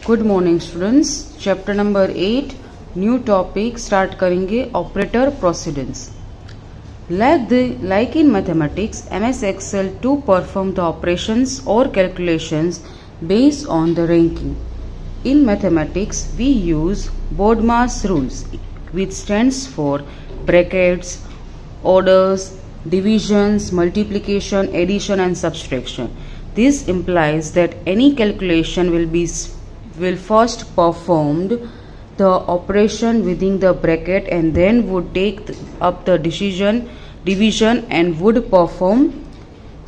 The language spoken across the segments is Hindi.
Good morning students. Chapter number 8 new topic start करेंगे, operator प्रोसीडेंस। Like in mathematics, MS Excel to perform the operations or calculations based on the ranking. In mathematics, we use BODMAS rules, which stands for brackets, orders, divisions, multiplication, addition, and subtraction. This implies that any calculation will first performed the operation within the bracket and then would take up the division and would perform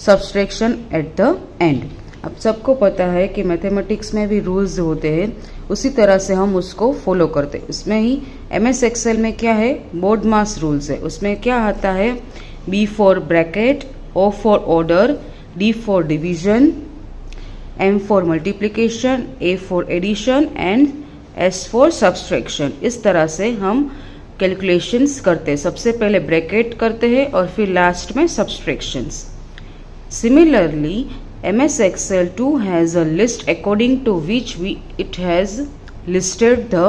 subtraction at the end. अब सबको पता है कि मैथमेटिक्स में भी रूल्स होते हैं, उसी तरह से हम उसको फॉलो करते हैं। इसमें ही MS एक्सेल में क्या है, BODMAS रूल्स है। उसमें क्या आता है, B for bracket, O for order, D for division, M for multiplication, A for addition and S for subtraction. इस तरह से हम कैलकुलेशंस करते हैं। सबसे पहले ब्रैकेट करते हैं और फिर लास्ट में subtractions. Similarly, MS Excel too has a list according to which it has listed the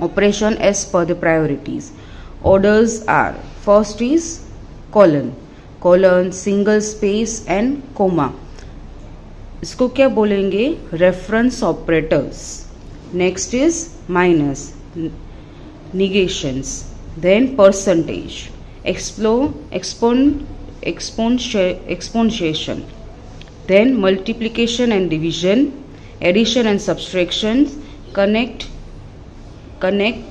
operation as per the priorities. Orders are, first is colon, single space and comma. इसको क्या बोलेंगे, reference operators. Next is minus, negations, then percentage, exponentiation, then multiplication and division, addition and subtraction, connect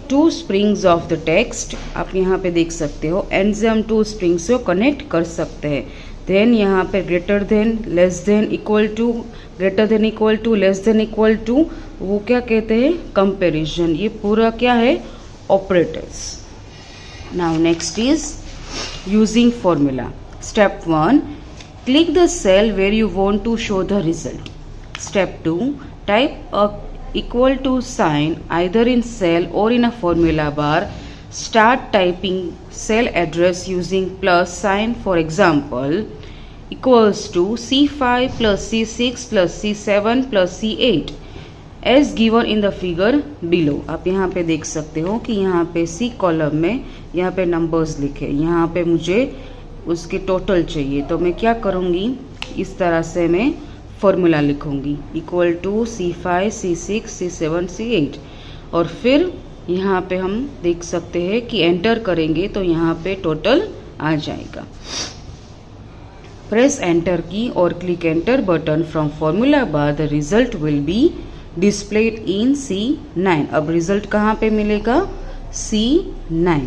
two strings of the text। आप यहाँ पे देख सकते हो एंड से हम टू स्प्रिंग्स को कनेक्ट कर सकते हैं। देन यहाँ पे greater than, less than, equal to, greater than equal to, less than equal to, वो क्या कहते हैं, कंपैरिजन। ये पूरा क्या है, operators. Now next is using formula. Step 1, click the cell where you want to show the result. Step 2, type a equal to sign either in cell or in a formula bar. Start typing cell address using plus sign. For example, equals to C5 plus C6 plus C7 plus C8 as given in the figure below. आप यहाँ पे देख सकते हो कि यहाँ पे C कॉलम में यहाँ पे नंबर्स लिखे, यहाँ पे मुझे उसके टोटल चाहिए, तो मैं क्या करूँगी, इस तरह से मैं फॉर्मूला लिखूंगी, equal to C5 C6 C7 C8, और फिर यहाँ पे हम देख सकते हैं कि एंटर करेंगे तो यहाँ पे टोटल आ जाएगा। प्रेस एंटर की और click enter button from formula bar, the result will be displayed in C9। अब रिजल्ट कहाँ पे मिलेगा, C9।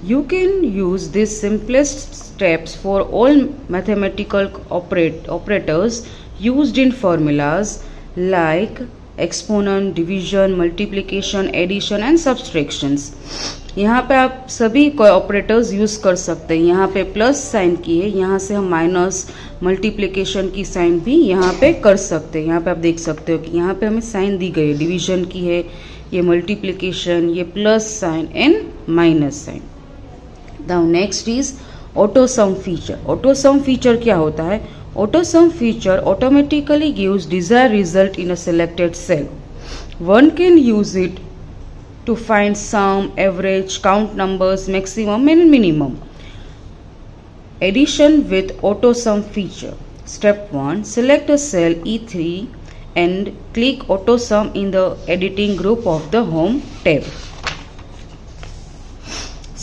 You can use these simplest steps for all mathematical operators used in formulas like exponent, division, multiplication, addition and subtractions। यहाँ पे आप सभी ऑपरेटर्स यूज कर सकते हैं। यहाँ पे प्लस साइन की है, यहाँ से हम माइनस, मल्टीप्लिकेशन की साइन भी यहाँ पे कर सकते हैं। यहाँ पे आप देख सकते हो कि यहाँ पे हमें साइन दी गई है, डिवीजन की है, ये मल्टीप्लिकेशन, ये plus sign and minus sign. Now next is auto sum feature. Auto sum feature क्या होता है? Auto sum feature automatically gives desired result in a selected cell. One can use it to find sum, average, count numbers, maximum and minimum. Addition with auto sum feature. Step 1, select a cell E3 and click auto sum in the editing group of the home tab.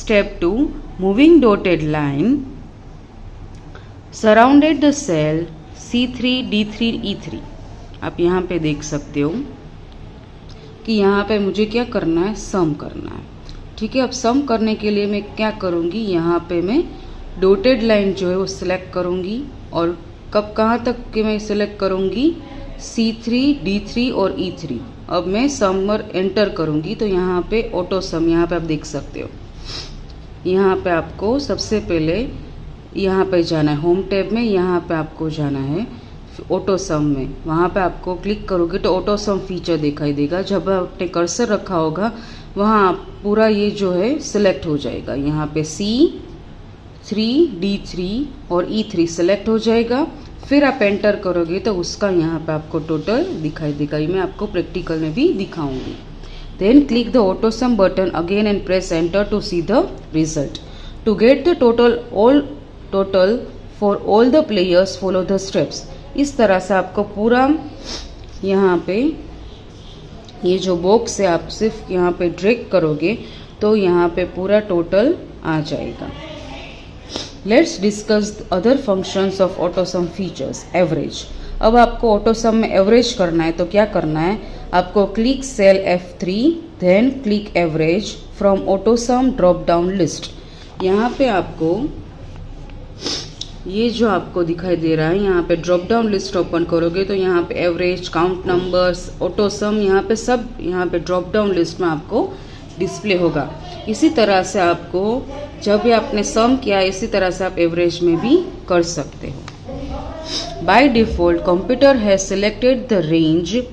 Step 2, moving dotted line surrounded the cell C3, D3, E3। आप यहाँ पे देख सकते हो कि यहाँ पे मुझे क्या करना है, सम करना है। ठीक है, अब सम करने के लिए मैं क्या करूँगी, यहाँ पे मैं डॉटेड लाइन जो है वो सिलेक्ट करूँगी, और कब कहाँ तक के मैं सिलेक्ट करूँगी, C3, D3 और E3। अब मैं समर एंटर करूँगी तो यहाँ पे ऑटो सम, यहाँ पे आप देख सकते हो, यहाँ पे आपको सबसे पहले यहाँ पे जाना है होम टैब में, यहाँ पे आपको जाना है ऑटो सम में। वहाँ पे आपको क्लिक करोगे तो ऑटो सम फीचर दिखाई देगा। जब आपने कर्सर रखा होगा वहाँ पूरा ये जो है सिलेक्ट हो जाएगा। यहाँ पे C 3D3 और E3 सेलेक्ट हो जाएगा। फिर आप एंटर करोगे तो उसका यहाँ पे आपको टोटल दिखाई देगा। ये मैं आपको प्रैक्टिकल में भी दिखाऊंगी। Then click the autosum button again and press enter to see the result. To get the total for all the players follow the steps. इस तरह से आपको पूरा यहाँ पे ये जो बॉक्स है आप सिर्फ यहाँ पे ड्रैग करोगे तो यहाँ पे पूरा टोटल आ जाएगा। Let's discuss other functions of AutoSum features. Average. अब आपको ऑटोसम में एवरेज करना है तो क्या करना है, आपको click cell F3 then click average from autosum drop down list. यहाँ पे आपको ये जो आपको दिखाई दे रहा है यहाँ पे ड्रॉप डाउन लिस्ट ओपन करोगे तो यहाँ पे एवरेज, काउंट नंबर्स, ऑटोसम यहाँ पे सब यहाँ पे ड्रॉप डाउन लिस्ट में आपको डिस्प्ले होगा। इसी तरह से आपको जब भी आपने सम किया इसी तरह से आप एवरेज में भी कर सकते हो। By default computer has selected the range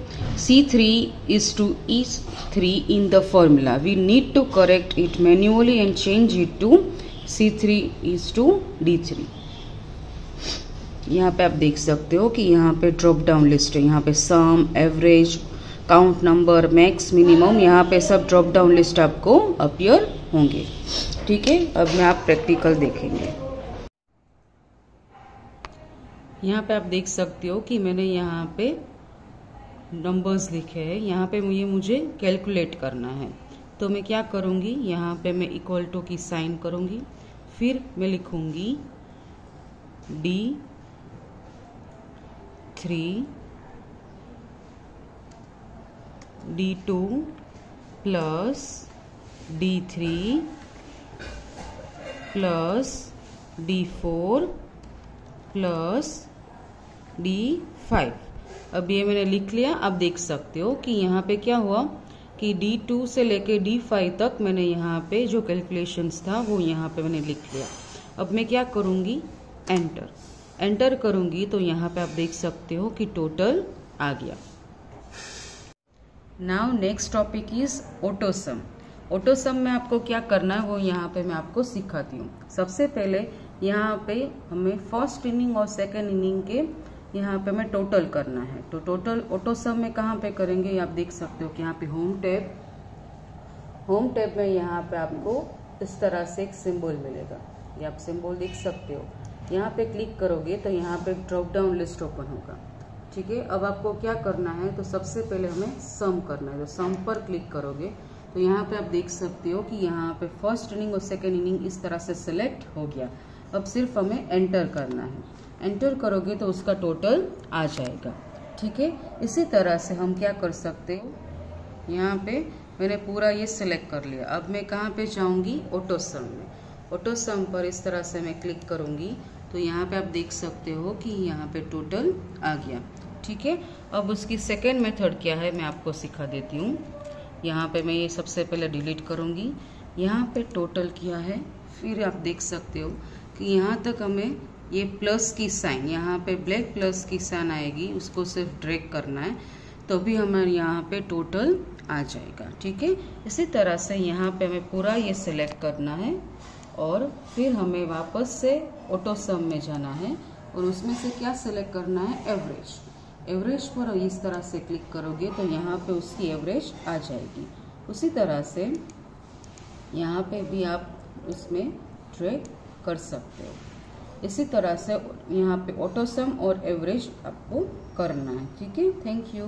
C3:E3 in the formula. We need to correct it manually and change it to C3:D3। यहाँ पे आप देख सकते हो कि यहाँ पे ड्रॉप डाउन लिस्ट है। यहाँ पे sum, average, count number, max, minimum, यहाँ पे सब ड्रॉप डाउन लिस्ट आपको अपीयर होंगे। ठीक है, अब मैं आप प्रैक्टिकल देखेंगे। यहाँ पे आप देख सकते हो कि मैंने यहाँ पे नंबर्स लिखे हैं। यहाँ पे मुझे कैलकुलेट करना है तो मैं क्या करूँगी, यहाँ पे मैं इक्वल टू की साइन करूँगी, फिर मैं लिखूँगी D3 D2 plus D3 plus D4 plus D5। अब ये मैंने लिख लिया। अब देख सकते हो कि यहाँ पे क्या हुआ कि D2 से लेके D5 तक मैंने यहाँ पे जो कैलकुलेशंस था वो यहाँ पे मैंने लिख लिया। अब मैं क्या करूँगी, एंटर करूँगी तो यहाँ पे आप देख सकते हो कि टोटल आ गया। Now next topic is AutoSum. AutoSum में आपको क्या करना है वो यहाँ पे मैं आपको सिखाती हूँ। सबसे पहले यहाँ पे हमें फर्स्ट इनिंग और सेकेंड इनिंग के यहाँ पे हमें टोटल करना है। तो टोटल ऑटोसम में कहाँ पे करेंगे, आप देख सकते हो कि यहाँ पे होम टैब में यहाँ पे आपको इस तरह से एक सिंबल मिलेगा। ये आप सिंबल देख सकते हो। यहाँ पे क्लिक करोगे तो यहाँ पे ड्रॉप डाउन लिस्ट ओपन होगा। ठीक है, अब आपको क्या करना है, तो सबसे पहले हमें सम करना है। तो सम पर क्लिक करोगे तो यहाँ पे आप देख सकते हो कि यहाँ पे फर्स्ट इनिंग और सेकेंड इनिंग इस तरह से सिलेक्ट हो गया। अब सिर्फ हमें एंटर करना है। एंटर करोगे तो उसका टोटल आ जाएगा। ठीक है, इसी तरह से हम क्या कर सकते हो, यहाँ पे मैंने पूरा ये सिलेक्ट कर लिया। अब मैं कहाँ पे जाऊँगी, ऑटोसम में। ऑटोसम पर इस तरह से मैं क्लिक करूँगी तो यहाँ पे आप देख सकते हो कि यहाँ पे टोटल आ गया। ठीक है, अब उसकी सेकेंड मेथड क्या है मैं आपको सिखा देती हूँ। यहाँ पे मैं ये सबसे पहले डिलीट करूँगी। यहाँ पे टोटल किया है, फिर आप देख सकते हो कि यहाँ तक हमें ये प्लस की साइन, यहाँ पे ब्लैक प्लस की साइन आएगी, उसको सिर्फ ड्रैग करना है तो भी हमारे यहाँ पे टोटल आ जाएगा। ठीक है, इसी तरह से यहाँ पे हमें पूरा ये सिलेक्ट करना है और फिर हमें वापस से ऑटोसम में जाना है और उसमें से क्या सिलेक्ट करना है, एवरेज। एवरेज पर इस तरह से क्लिक करोगे तो यहाँ पे उसकी एवरेज आ जाएगी। उसी तरह से यहाँ पे भी आप उसमें ड्रैग कर सकते हो। इसी तरह से यहाँ पे ऑटोसम और एवरेज आपको करना है। ठीक है, थैंक यू।